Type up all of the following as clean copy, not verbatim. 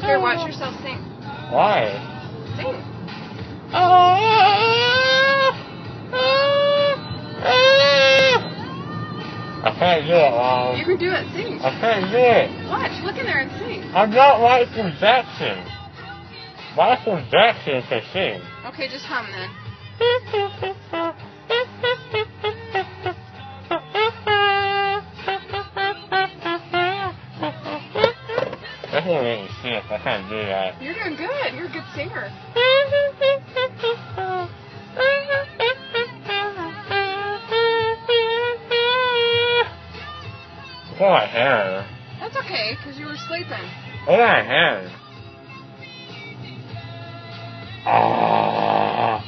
Here, watch yourself sing. Why? Sing. I can't do it, Mom. You can do it. Sing. I can't do it. Watch. Look in there and sing. I'm not Michael Jackson. Michael Jackson can sing. Okay, just hum then. That's gonna make me sick. I can't do that. You're doing good. You're a good singer. Look at my hair. That's okay, because you were sleeping. Look at my hair. Ah.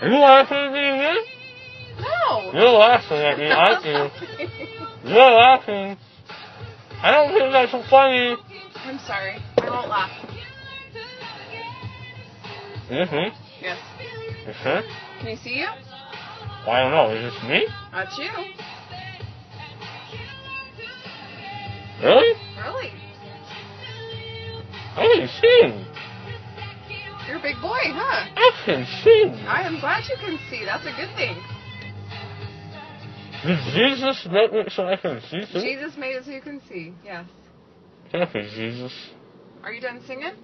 Are you laughing at me again? No. You're laughing at me, aren't you? You're laughing. I don't think that's so funny. I'm sorry. I won't laugh. Mm-hmm. Yes. You sure? Can you see you? Well, I don't know. Is this me? That's you. Really? Really? I can sing. You're a big boy, huh? I can sing. I am glad you can see. That's a good thing. Did Jesus make it so I can see too? Jesus made it so you can see. Yes. Thank you, Jesus. Are you done singing?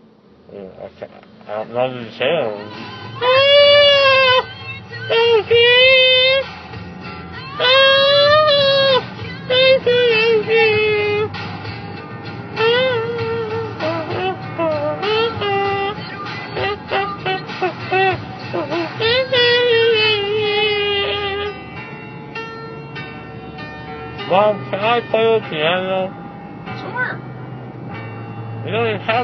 Yeah, I can't. I don't know the details. Mom, can I play the piano? Sure. You don't even have